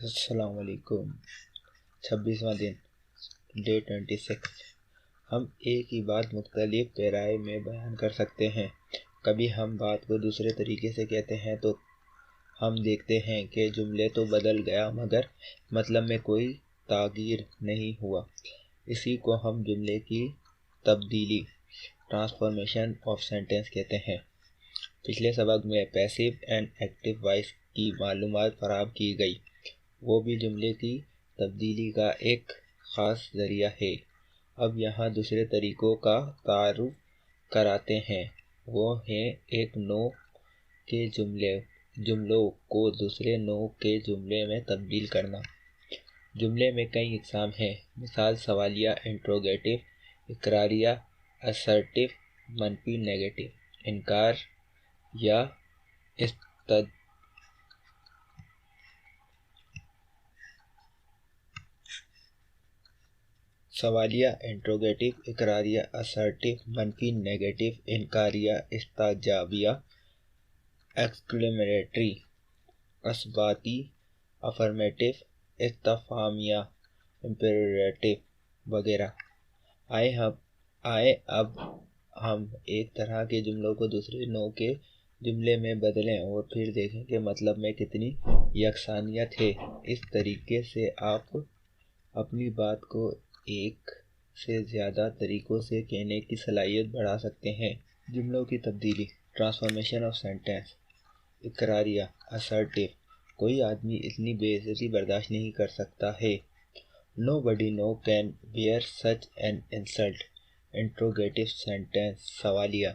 السلام علیکم۔ 26واں دن، ڈے 26۔ ہم ایک ہی بات مختلف پیرائے میں بیان کر سکتے ہیں۔ کبھی ہم بات کو دوسرے طریقے سے کہتے ہیں تو ہم دیکھتے ہیں کہ جملے تو بدل گیا مگر مطلب میں کوئی تغیر نہیں ہوا۔ اسی کو ہم جملے کی تبدیلی، ٹرانسفارمیشن آف سینٹینس کہتے ہیں۔ پچھلے سبق میں پیسیو اینڈ ایکٹیو وائس کی معلومات فراہم کی گئی، وہ بھی جملے کی تبدیلی کا ایک خاص ذریعہ ہے۔ اب یہاں دوسرے طریقوں کا تعارف کراتے ہیں، وہ ہیں ایک نوع کے جملوں کو دوسرے نوع کے جملے میں تبدیل کرنا۔ جملے میں کئی اقسام ہیں، مثال سوالیہ، انٹروگیٹو، اقراریہ، اسرٹیو، منفی نیگیٹو، انکار یا سوالیہ، انٹروگیٹو، اقراریہ، اسرٹیو، منفی نیگیٹو، انکاریہ، استجابیہ، ایکسکلیمیٹری، اثباتی، افرمیٹو، استفہامیہ، امپیریٹو وغیرہ۔ آئے اب ہم ایک طرح کے جملوں کو دوسرے نوع کے جملے میں بدلیں اور پھر دیکھیں کہ مطلب میں کتنی یکسانیت ہے۔ اس طریقے سے آپ اپنی بات کو ایک سے زیادہ طریقوں سے کہنے کی صلاحیت بڑھا سکتے ہیں۔ جملوں کی تبدیلی، ٹرانسفارمیشن آف سینٹینس۔ اقراریہ، اسرٹیو، کوئی آدمی اتنی بے عزتی برداشت نہیں کر سکتا ہے۔ Nobody no can bear such an insult۔ Interrogative sentence, سوالیہ،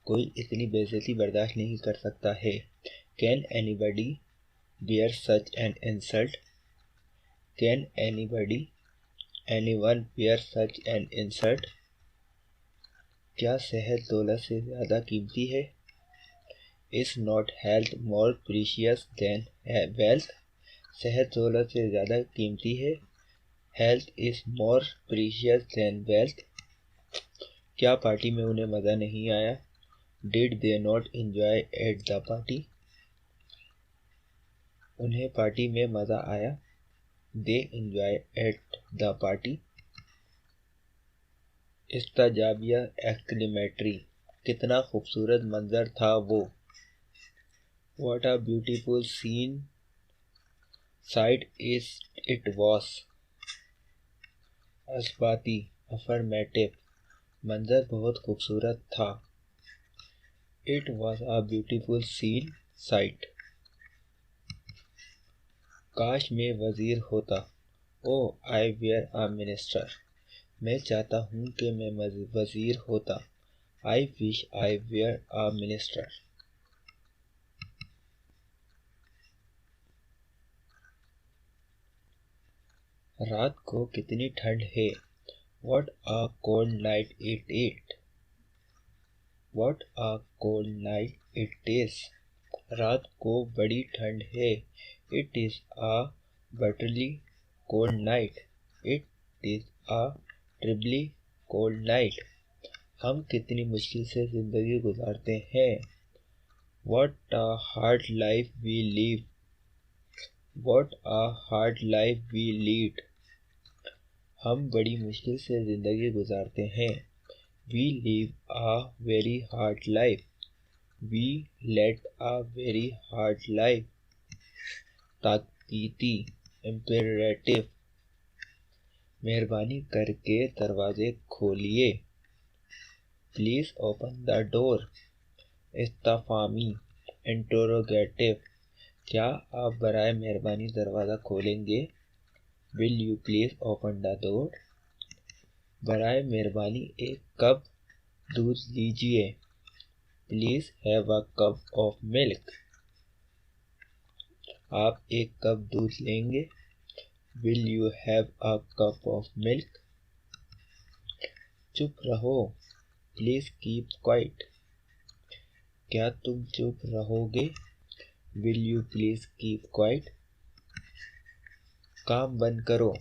کوئی اتنی بے عزتی برداشت نہیں کر سکتا ہے۔ Can anybody bear such an insult؟ Can anyone bear such an insult؟ کیا صحت دولت سے زیادہ قیمتی ہے؟ Is not health more precious than wealth؟ صحت دولت سے زیادہ قیمتی ہے۔ Health is more precious than wealth۔ کیا پارٹی میں انہیں مزہ نہیں آیا؟ Did they not enjoy at the party؟ انہیں پارٹی میں مزہ آیا۔ They enjoy at the party۔ استجابیہ، ایکسکلیمیٹری، کتنا خوبصورت منظر تھا وہ۔ What a beautiful sight it was۔ اثباتی، افرمیٹو، منظر بہت خوبصورت تھا۔ It was a beautiful sight۔ کاش میں وزیر ہوتا۔ Oh I were a minister۔ میں چاہتا ہوں کہ میں وزیر ہوتا۔ I wish I were a minister۔ رات کو کتنی ٹھنڈ ہے۔ What a cold night it is۔ What a cold night it is۔ رات کو بڑی ٹھنڈ ہے۔ It is a bitterly cold night۔ It is a terribly cold night۔ ہم کتنی مشکل سے زندگی گزارتے ہیں۔ What a hard life we live۔ What a hard life we lead۔ ہم بڑی مشکل سے زندگی گزارتے ہیں۔ We live a very hard life۔ We lead a very hard life۔ تاکیدی، امپیریٹو، مہربانی کر کے دروازے کھولیے۔ Please open the door۔ استفہامی، انٹروگیٹو، کیا آپ برائے مہربانی دروازہ کھولیں گے؟ Will you please open the door؟ برائے مہربانی ایک کپ دودھ لیجیے۔ Please have a cup of milk۔ آپ ایک کپ دودھ لیں گے؟ Will you have a cup of milk؟ چپ رہو۔ Please keep quiet۔ کیا تم چپ رہو گے؟ Will you please keep quiet؟ کام بند کرو۔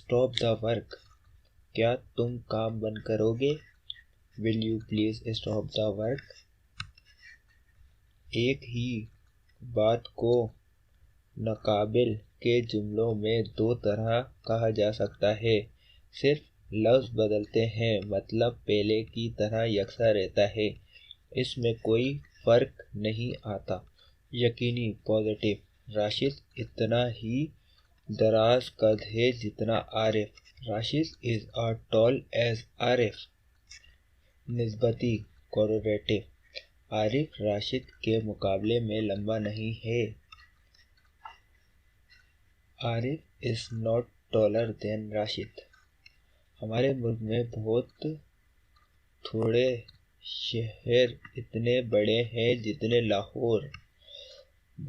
Stop the work۔ کیا تم کام بند کرو گے؟ Will you please stop the work؟ ایک ہی بات کو ناقابل کے جملوں میں دو طرح کہا جا سکتا ہے، صرف لفظ بدلتے ہیں، مطلب پہلے کی طرح یکساں رہتا ہے، اس میں کوئی فرق نہیں آتا۔ یقینی پازیٹو، راشد اتنا ہی دراز قد ہے جتنا عارف، Rashid is as tall as عارف۔ نسبتی کوریلیٹو، عارف راشد کے مقابلے میں لمبا نہیں ہے، عارف is not taller than Rashid. ہمارے ملک میں بہت تھوڑے شہر اتنے بڑے ہیں جتنے Lahore.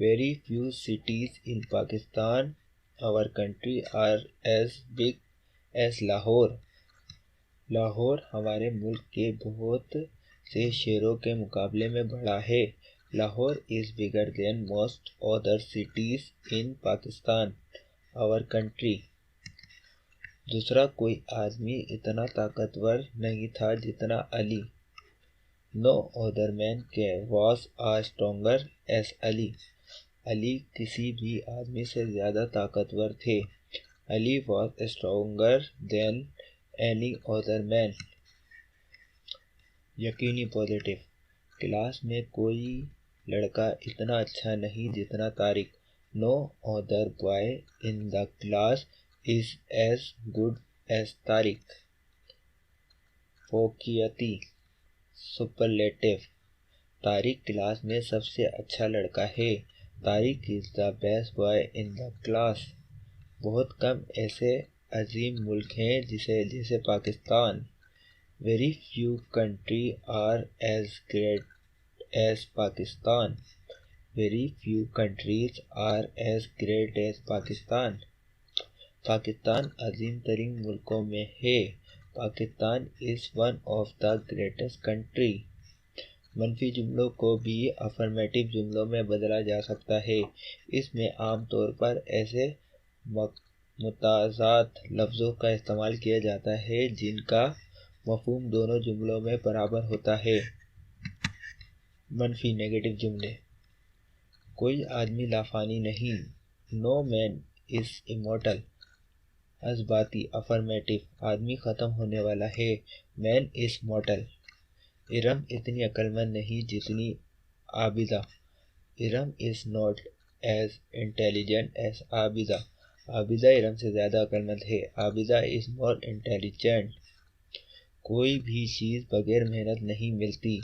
Very few cities in Pakistan, our country, are as big as Lahore. Lahore ہمارے ملک کے بہت سے شہروں کے مقابلے میں بڑا ہے۔ Lahore is bigger than most other cities in Pakistan, our country۔ دوسرا کوئی آدمی اتنا طاقتور نہیں تھا جتنا علی۔ No other man was as stronger as علی۔ علی کسی بھی آدمی سے زیادہ طاقتور تھے۔ علی was stronger than any other man۔ یقینی پازیٹو، کلاس میں کوئی لڑکا اتنا اچھا نہیں جتنا Tariq. No other boy in the class is as good as Tariq. فوقیتی سپرلیٹو، طارق کلاس میں سب سے اچھا لڑکا ہے۔ Tariq is the best boy in the class۔ بہت کم ایسے عظیم ملک ہیں جیسے Pakistan. Very few countries are as great as Pakistan۔ Very few countries are as great as Pakistan۔ Pakistan عظیم ترین ملکوں میں ہے۔ Pakistan is one of the greatest country۔ منفی جملوں کو بھی افرمیٹو جملوں میں بدلا جا سکتا ہے۔ اس میں عام طور پر ایسے متضاد لفظوں کا استعمال کیا جاتا ہے جن کا مفہوم دونوں جملوں میں برابر ہوتا ہے۔ منفی نیگیٹو جملے، کوئی آدمی لافانی نہیں۔ No man is immortal۔ اثباتی افرمیٹو، آدمی ختم ہونے والا ہے۔ Man is mortal۔ ارم اتنی عقل مند نہیں جتنی Abida. Iram is not as intelligent as Abida. Abida Iram سے زیادہ عقل مند ہے۔ Abida is more intelligent۔ کوئی بھی چیز بغیر محنت نہیں ملتی۔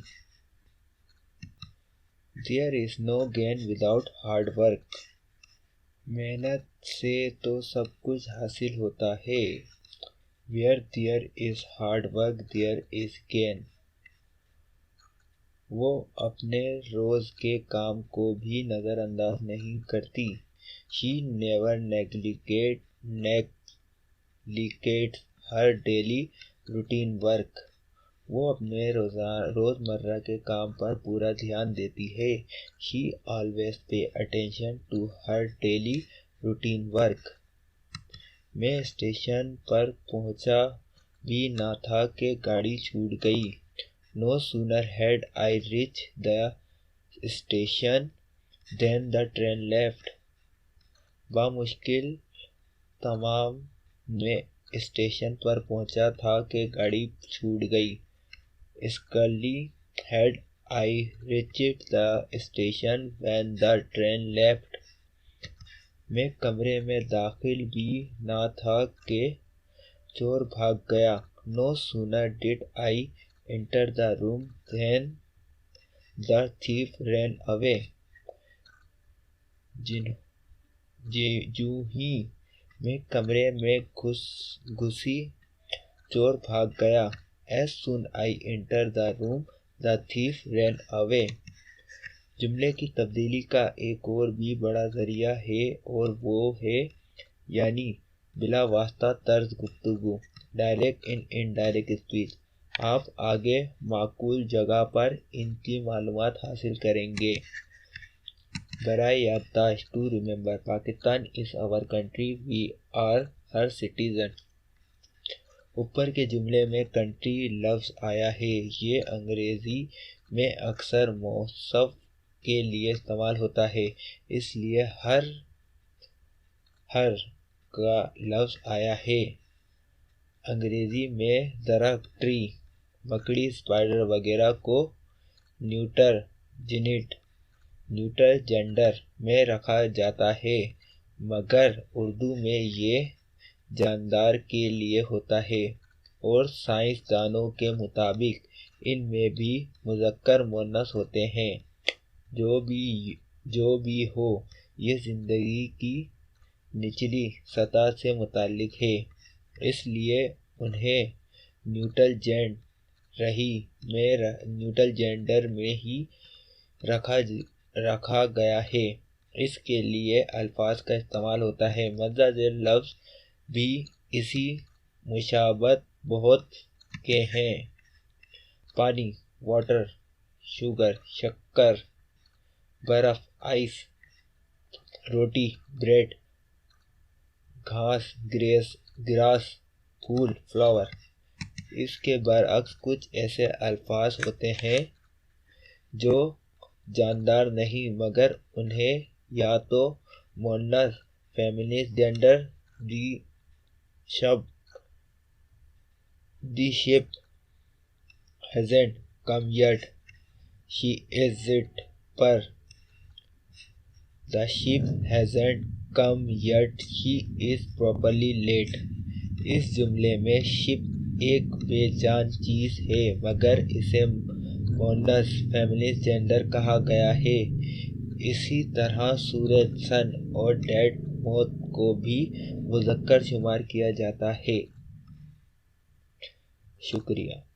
There is no gain without hard work۔ محنت سے تو سب کچھ حاصل ہوتا ہے۔ Where there is hard work there is gain۔ وہ اپنے روز کے کام کو بھی نظر انداز نہیں کرتی۔ She never neglects her daily routine work۔ وہ اپنے روزمرہ کے کام پر پورا دھیان دیتی ہے۔ She always pays attention to her daily routine work۔ میں اسٹیشن پر پہنچا بھی نہ تھا کہ گاڑی چھوٹ گئی۔ No sooner had I reached the station than the train left۔ بامشکل تمام میں اسٹیشن پر پہنچا تھا کہ گاڑی چھوٹ گئی۔ Scarcely had I reached the station when the train left۔ میں کمرے میں داخل بھی نہ تھا کہ چور بھاگ گیا۔ No sooner did I enter the room than the thief ran away۔ جوں ہی میں کمرے میں گھسی چور بھاگ گیا۔ As soon I entered the room the thief ran away۔ جملے کی تبدیلی کا ایک اور بھی بڑا ذریعہ ہے اور وہ ہے یعنی بلا واسطہ طرز گفتگو، ڈائریکٹ اینڈ انڈائریکٹ اسپیچ۔ آپ آگے معقول جگہ پر ان کی معلومات حاصل کریں گے۔ برائے یادداشت، to remember, Pakistan is our country، we are her citizen۔ اوپر کے جملے میں کنٹری لفظ آیا ہے، یہ انگریزی میں اکثر موصف کے لیے استعمال ہوتا ہے، اس لیے ہر ہر کا لفظ آیا ہے۔ انگریزی میں درخت ٹری، مکڑی اسپائڈر وغیرہ کو نیوٹر جینڈر میں رکھا جاتا ہے، مگر اردو میں یہ جاندار کے لیے ہوتا ہے، اور سائنسدانوں کے مطابق ان میں بھی مذکر مؤنث ہوتے ہیں۔ جو بھی ہو، یہ زندگی کی نچلی سطح سے متعلق ہے، اس لیے انہیں نیوٹرل جینڈر میں ہی رکھا گیا ہے۔ اس کے لیے الفاظ کا استعمال ہوتا ہے۔ مندرجہ ذیل لفظ بھی اسی مشابہت بہت کے ہیں: پانی، واٹر، شوگر، شکر، برف، آئس، روٹی، بریڈ، گھاس، گراس، پھول، فلاور۔ اس کے برعکس کچھ ایسے الفاظ ہوتے ہیں جو جاندار نہیں، مگر انہیں یا تو مؤنث feminist gender the ship hasn't come yet she is per The ship hasn't come yet she is properly late۔ اس جملے میں شپ ایک بے جان چیز ہے، مگر اسے مؤنث فیمینسٹ جینڈر کہا گیا ہے۔ اسی طرح سورج، سن اور ڈیڈ موت کو بھی مذکر شمار کیا جاتا ہے۔ شکریہ۔